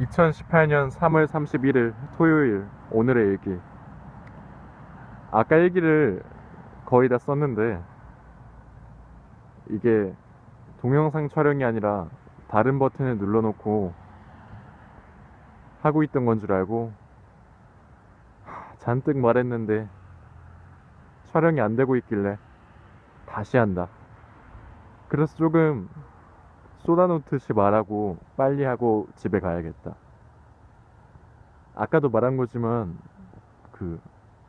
2018년 3월 31일 토요일 오늘의 일기. 아까 일기를 거의 다 썼는데 이게 동영상 촬영이 아니라 다른 버튼을 눌러놓고 하고 있던 건 줄 알고 잔뜩 말했는데 촬영이 안 되고 있길래 다시 한다. 그래서 조금 쏟아놓듯이 말하고 빨리 하고 집에 가야겠다. 아까도 말한 거지만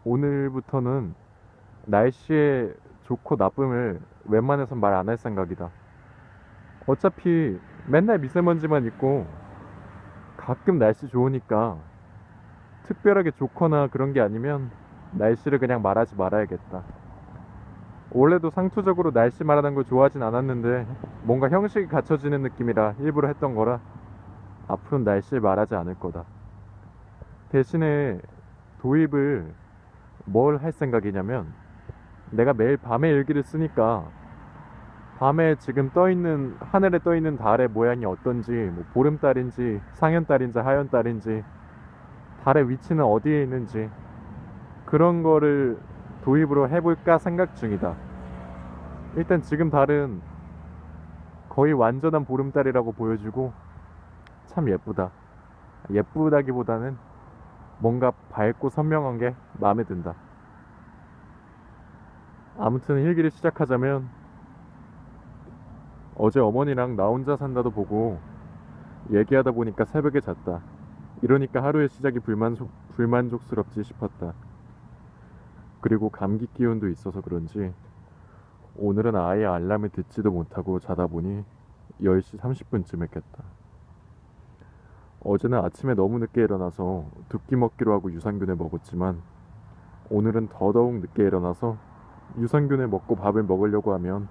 오늘부터는 날씨의 좋고 나쁨을 웬만해선 말 안 할 생각이다. 어차피 맨날 미세먼지만 있고 가끔 날씨 좋으니까 특별하게 좋거나 그런 게 아니면 날씨를 그냥 말하지 말아야겠다. 원래도 상투적으로 날씨 말하는 걸 좋아하진 않았는데 뭔가 형식이 갖춰지는 느낌이라 일부러 했던 거라 앞으로는 날씨를 말하지 않을 거다. 대신에 도입을 뭘 할 생각이냐면 내가 매일 밤에 일기를 쓰니까 밤에 지금 떠있는 하늘에 떠있는 달의 모양이 어떤지, 뭐 보름달인지 상현달인지 하현달인지 달의 위치는 어디에 있는지 그런 거를 도입으로 해볼까 생각 중이다. 일단 지금 달은 거의 완전한 보름달이라고 보여주고 참 예쁘다. 예쁘다기보다는 뭔가 밝고 선명한 게 마음에 든다. 아무튼 일기를 시작하자면 어제 어머니랑 나 혼자 산다도 보고 얘기하다 보니까 새벽에 잤다. 이러니까 하루의 시작이 불만족스럽지 싶었다. 그리고 감기 기운도 있어서 그런지 오늘은 아예 알람을 듣지도 못하고 자다 보니 10시 30분쯤에 깼다. 어제는 아침에 너무 늦게 일어나서 두 끼 먹기로 하고 유산균을 먹었지만 오늘은 더더욱 늦게 일어나서 유산균을 먹고 밥을 먹으려고 하면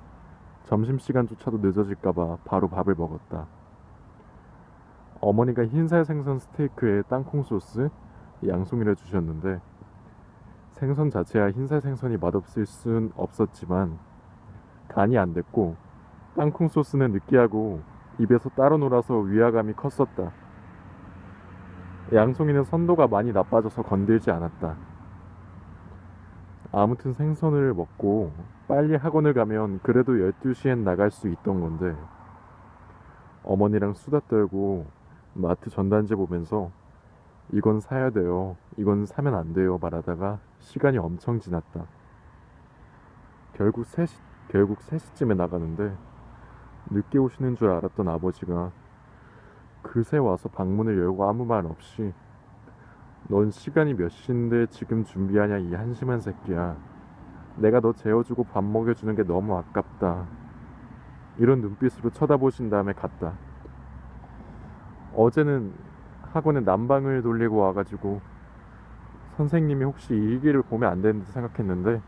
점심시간조차도 늦어질까봐 바로 밥을 먹었다. 어머니가 흰살 생선 스테이크에 땅콩 소스, 양송이를 주셨는데 생선 자체야 흰살 생선이 맛없을 순 없었지만 간이 안 됐고 땅콩 소스는 느끼하고 입에서 따로 놀아서 위화감이 컸었다. 양송이는 선도가 많이 나빠져서 건들지 않았다. 아무튼 생선을 먹고 빨리 학원을 가면 그래도 12시엔 나갈 수 있던 건데 어머니랑 수다 떨고 마트 전단지 보면서 이건 사야 돼요, 이건 사면 안 돼요 말하다가 시간이 엄청 지났다. 결국 3시쯤에 나가는데 늦게 오시는 줄 알았던 아버지가 그새 와서 방문을 열고 아무 말 없이 넌 시간이 몇 시인데 지금 준비하냐 이 한심한 새끼야. 내가 너 재워주고 밥 먹여주는 게 너무 아깝다. 이런 눈빛으로 쳐다보신 다음에 갔다. 어제는 학원에 난방을 돌리고 와가지고 선생님이 혹시 이 일기를 보면 안 되는데 생각했는데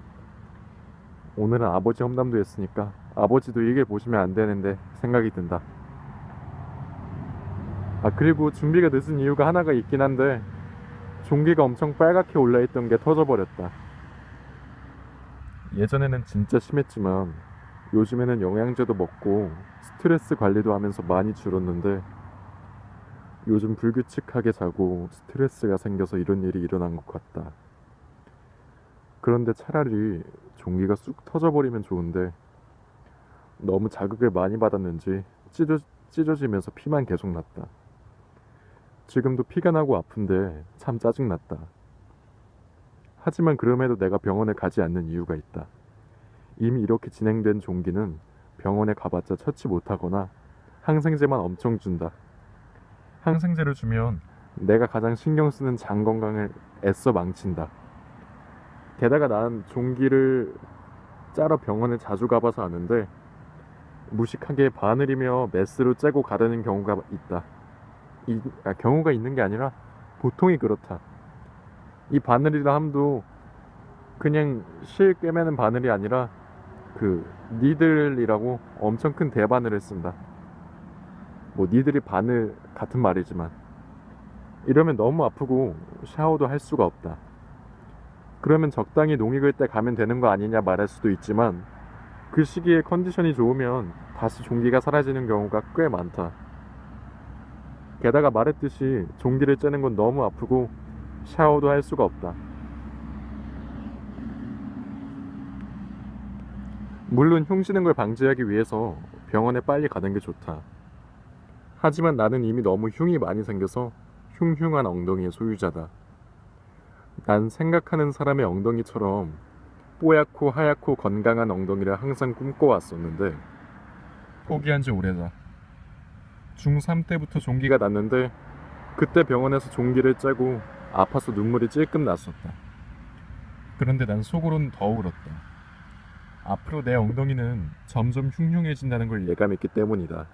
오늘은 아버지 험담도 했으니까 아버지도 이 일기를 보시면 안 되는데 생각이 든다. 그리고 준비가 늦은 이유가 하나가 있긴 한데 종기가 엄청 빨갛게 올라있던 게 터져버렸다. 예전에는 진짜 심했지만 요즘에는 영양제도 먹고 스트레스 관리도 하면서 많이 줄었는데 요즘 불규칙하게 자고 스트레스가 생겨서 이런 일이 일어난 것 같다. 그런데 차라리 종기가 쑥 터져버리면 좋은데 너무 자극을 많이 받았는지 찢어지면서 피만 계속 났다. 지금도 피가 나고 아픈데 참 짜증났다. 하지만 그럼에도 내가 병원에 가지 않는 이유가 있다. 이미 이렇게 진행된 종기는 병원에 가봤자 처치 못하거나 항생제만 엄청 준다. 항생제를 주면 내가 가장 신경 쓰는 장 건강을 애써 망친다. 게다가 난 종기를 짜러 병원에 자주 가봐서 아는데 무식하게 바늘이며 메스로 째고 가려는 경우가 있다. 경우가 있는 게 아니라 보통이 그렇다. 이 바늘이라 함도 그냥 실 꿰매는 바늘이 아니라 니들이라고 엄청 큰 대바늘을 쓴다. 뭐 니들이 바늘 같은 말이지만 이러면 너무 아프고 샤워도 할 수가 없다. 그러면 적당히 농익을 때 가면 되는 거 아니냐 말할 수도 있지만 그 시기에 컨디션이 좋으면 다시 종기가 사라지는 경우가 꽤 많다. 게다가 말했듯이 종기를 째는 건 너무 아프고 샤워도 할 수가 없다. 물론 흉 지는 걸 방지하기 위해서 병원에 빨리 가는 게 좋다. 하지만 나는 이미 너무 흉이 많이 생겨서 흉흉한 엉덩이의 소유자다. 난 생각하는 사람의 엉덩이처럼 뽀얗고 하얗고 건강한 엉덩이를 항상 꿈꿔왔었는데 포기한 지 오래다. 중3 때부터 종기가 났는데 그때 병원에서 종기를 째고 아파서 눈물이 찔끔 났었다. 그런데 난 속으로는 더 울었다. 앞으로 내 엉덩이는 점점 흉흉해진다는 걸 예감했기 때문이다.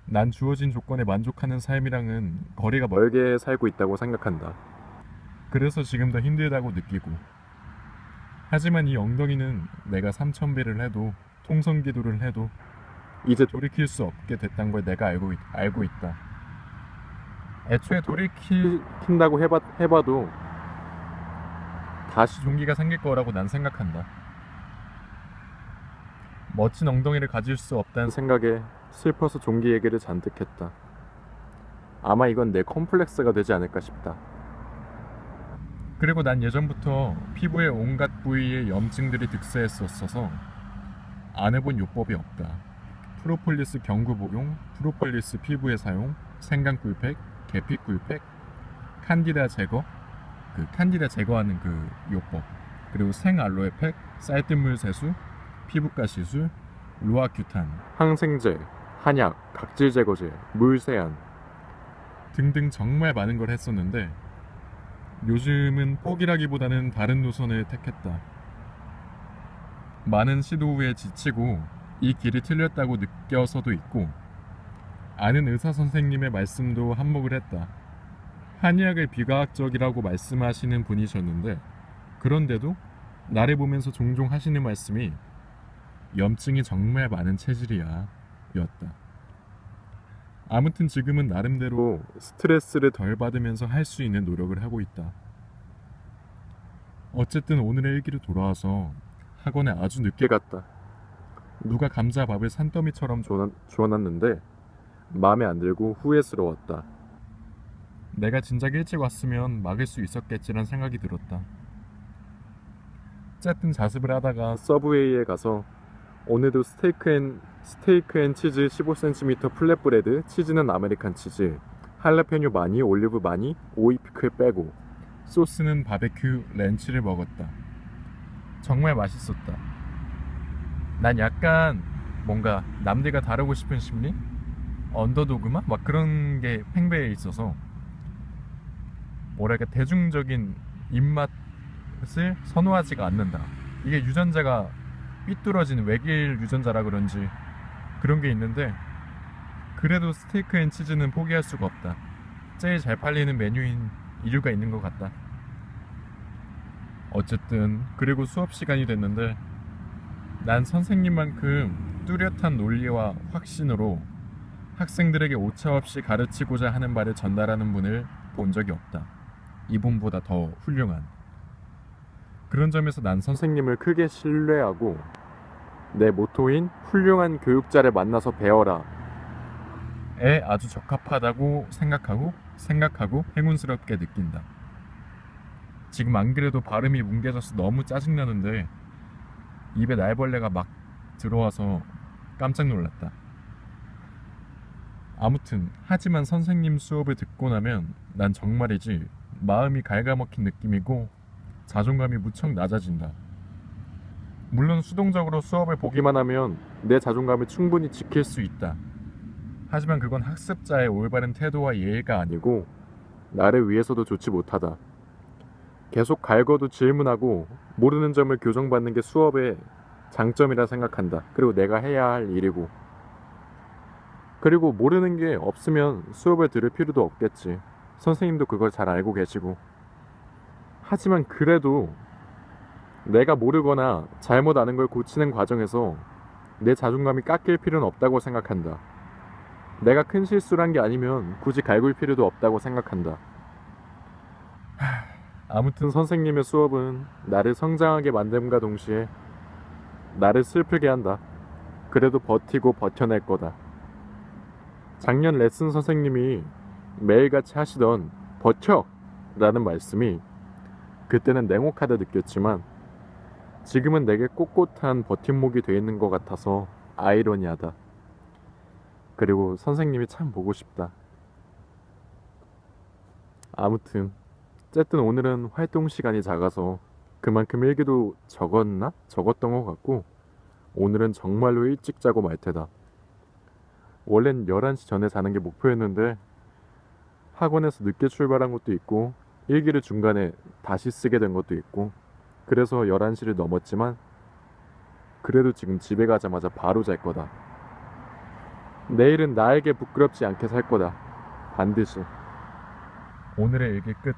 난 주어진 조건에 만족하는 삶이랑은 거리가 멀게 살고 있다고 생각한다. 그래서 지금 더 힘들다고 느끼고, 하지만 이 엉덩이는 내가 3000배를 해도 통성기도를 해도 이제 돌이킬 수 없게 됐단 걸 내가 알고 있다. 애초에 돌이킨다고 해봐도 다시 종기가 생길 거라고 난 생각한다. 멋진 엉덩이를 가질 수 없다는 생각에 슬퍼서 종기 얘기를 잔뜩 했다. 아마 이건 내 컴플렉스가 되지 않을까 싶다. 그리고 난 예전부터 피부의 온갖 부위에 염증들이 득세했었어서 안 해본 요법이 없다. 프로폴리스 경구 복용, 프로폴리스 피부에 사용, 생강 꿀팩, 계피 꿀팩, 칸디다 제거, 칸디다 제거하는 그 요법, 그리고 생알로에 팩, 쌀뜨물 세수, 피부과 시술, 루아큐탄, 항생제, 한약, 각질 제거제, 물 세안 등등 정말 많은 걸 했었는데 요즘은 포기라기보다는 다른 노선을 택했다. 많은 시도 후에 지치고 이 길이 틀렸다고 느껴서도 있고, 아는 의사 선생님의 말씀도 한몫을 했다. 한의학을 비과학적이라고 말씀하시는 분이셨는데, 그런데도 나를 보면서 종종 하시는 말씀이 염증이 정말 많은 체질이야 였다. 아무튼 지금은 나름대로 스트레스를 덜 받으면서 할 수 있는 노력을 하고 있다. 어쨌든 오늘의 일기로 돌아와서 학원에 아주 늦게 갔다. 누가 감자밥을 산더미처럼 주워놨는데 마음에 안 들고 후회스러웠다. 내가 진작 일찍 왔으면 막을 수 있었겠지란 생각이 들었다. 어쨌든 자습을 하다가 서브웨이에 가서 오늘도 스테이크 앤 치즈 15cm 플랫브레드, 치즈는 아메리칸 치즈, 할라페뇨 많이, 올리브 많이, 오이 피클 빼고, 소스는 바베큐 렌치를 먹었다. 정말 맛있었다. 난 약간 뭔가 남들과 다르고 싶은 심리? 언더도그마? 막 그런 게 팽배해 있어서 뭐랄까 대중적인 입맛을 선호하지가 않는다. 이게 유전자가 삐뚤어진 외길 유전자라 그런지 그런 게 있는데, 그래도 스테이크 앤 치즈는 포기할 수가 없다. 제일 잘 팔리는 메뉴인 이유가 있는 것 같다. 어쨌든 그리고 수업 시간이 됐는데 난 선생님만큼 뚜렷한 논리와 확신으로 학생들에게 오차없이 가르치고자 하는 바를 전달하는 분을 본 적이 없다. 이분보다 더 훌륭한. 그런 점에서 난 선생님을 크게 신뢰하고 내 모토인 훌륭한 교육자를 만나서 배워라 에 아주 적합하다고 생각하고 행운스럽게 느낀다. 지금 안 그래도 발음이 뭉개져서 너무 짜증나는데 입에 날벌레가 막 들어와서 깜짝 놀랐다. 아무튼 하지만 선생님 수업을 듣고 나면 난 정말이지 마음이 갉아먹힌 느낌이고 자존감이 무척 낮아진다. 물론 수동적으로 수업을 보기만 하면 내 자존감을 충분히 지킬 수 있다. 하지만 그건 학습자의 올바른 태도와 예의가 아니고 나를 위해서도 좋지 못하다. 계속 갈궈도 질문하고 모르는 점을 교정받는 게 수업의 장점이라 생각한다. 그리고 내가 해야 할 일이고, 그리고 모르는 게 없으면 수업을 들을 필요도 없겠지. 선생님도 그걸 잘 알고 계시고. 하지만 그래도 내가 모르거나 잘못 아는 걸 고치는 과정에서 내 자존감이 깎일 필요는 없다고 생각한다. 내가 큰 실수를 한 게 아니면 굳이 갈굴 필요도 없다고 생각한다. 아무튼 선생님의 수업은 나를 성장하게 만듦과 동시에 나를 슬프게 한다. 그래도 버티고 버텨낼 거다. 작년 레슨 선생님이 매일같이 하시던 버텨! 라는 말씀이 그때는 냉혹하다 느꼈지만 지금은 내게 꼿꼿한 버팀목이 돼 있는 것 같아서 아이러니하다. 그리고 선생님이 참 보고 싶다. 아무튼 어쨌든 오늘은 활동 시간이 작아서 그만큼 일기도 적었던 것 같고 오늘은 정말로 일찍 자고 말 테다. 원래는 11시 전에 자는 게 목표였는데 학원에서 늦게 출발한 것도 있고 일기를 중간에 다시 쓰게 된 것도 있고 그래서 11시를 넘었지만 그래도 지금 집에 가자마자 바로 잘 거다. 내일은 나에게 부끄럽지 않게 살 거다. 반드시. 오늘의 일기 끝.